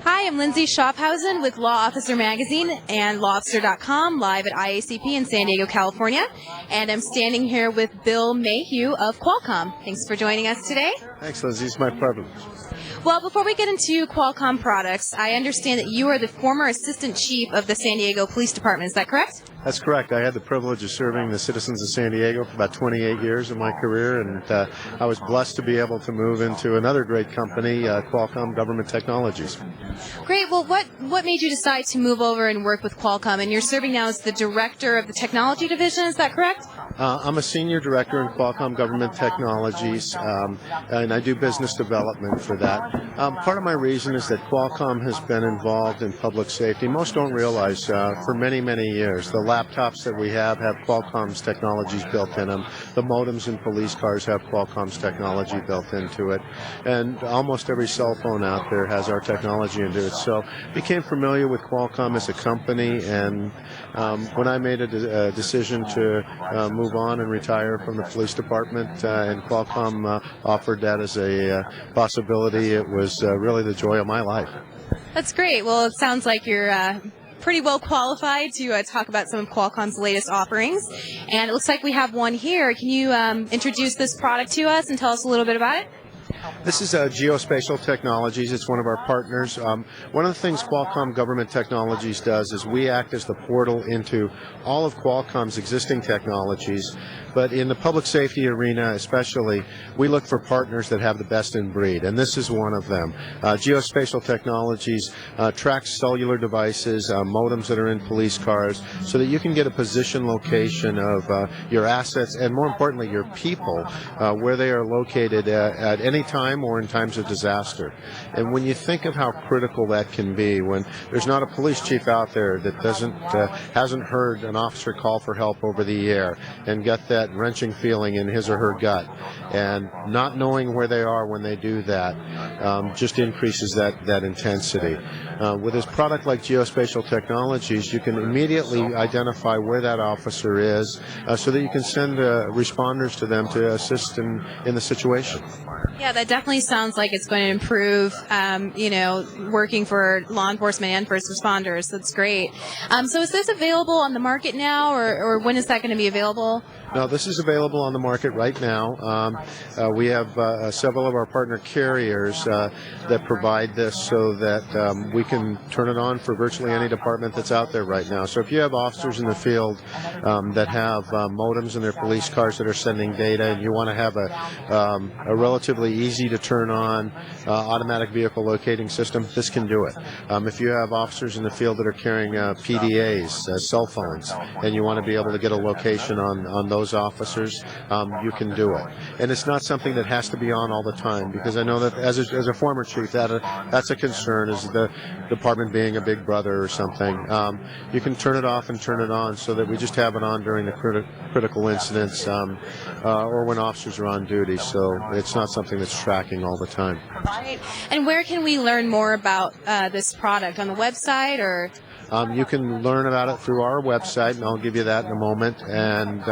Hi, I'm Lindsay Schaffhausen with Law Officer Magazine and lawofficer.com, live at IACP in San Diego, California. And I'm standing here with Bill Maheu of Qualcomm. Thanks for joining us today. Thanks, Lindsay. It's my privilege. Well, before we get into Qualcomm products, I understand that you are the former Assistant Chief of the San Diego Police Department. Is that correct? That's correct. I had the privilege of serving the citizens of San Diego for about 28 years in my career, and I was blessed to be able to move into another great company, Qualcomm Government Technologies. Great. Well, what made you decide to move over and work with Qualcomm? And you're serving now as the Director of the Technology Division, is that correct? I'm a Senior Director in Qualcomm Government Technologies, and I do business development for that. Part of my reason is that Qualcomm has been involved in public safety. Most don't realize for many, many years. The laptops that we have Qualcomm's technologies built in them. The modems in police cars have Qualcomm's technology built into it. And almost every cell phone out there has our technology into it. So became familiar with Qualcomm as a company, and when I made a decision to move on and retire from the police department, and Qualcomm offered that as a possibility, it was really the joy of my life. That's great. Well, it sounds like you're pretty well qualified to talk about some of Qualcomm's latest offerings. And it looks like we have one here. Can you introduce this product to us and tell us a little bit about it? This is Geospatial Technologies. It's one of our partners. One of the things Qualcomm Government Technologies does is we act as the portal into all of Qualcomm's existing technologies. But in the public safety arena especially, we look for partners that have the best in breed, and this is one of them. Geospatial Technologies tracks cellular devices, modems that are in police cars, so that you can get a position location of your assets and, more importantly, your people, where they are located at any time or in times of disaster. And when you think of how critical that can be, when there's not a police chief out there that hasn't heard an officer call for help over the air and get that wrenching feeling in his or her gut, and not knowing where they are when they do that just increases that intensity. With this product like Geospatial Technologies, you can immediately identify where that officer is, so that you can send responders to them to assist in the situation. Yeah, that definitely sounds like it's going to improve, working for law enforcement and first responders. That's great. So is this available on the market now, or when is that going to be available? No, this is available on the market right now. We have several of our partner carriers that provide this so that we can turn it on for virtually any department that's out there right now. So if you have officers in the field that have modems in their police cars that are sending data, and you want to have a relatively easy to turn on automatic vehicle locating system, this can do it. If you have officers in the field that are carrying PDAs, cell phones, and you want to be able to get a location on those officers, you can do it. And it's not something that has to be on all the time, because I know that as a former chief, that's a concern, is the department being a big brother or something. You can turn it off and turn it on so that we just have it on during the critical incidents or when officers are on duty, so it's not something that's tracking all the time. Right. And where can we learn more about this product? On the website, or? You can learn about it through our website, and I'll give you that in a moment, and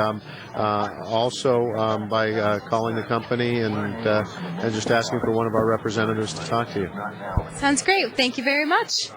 also by calling the company and just asking for one of our representatives to talk to you. Sounds great. Thank you very much.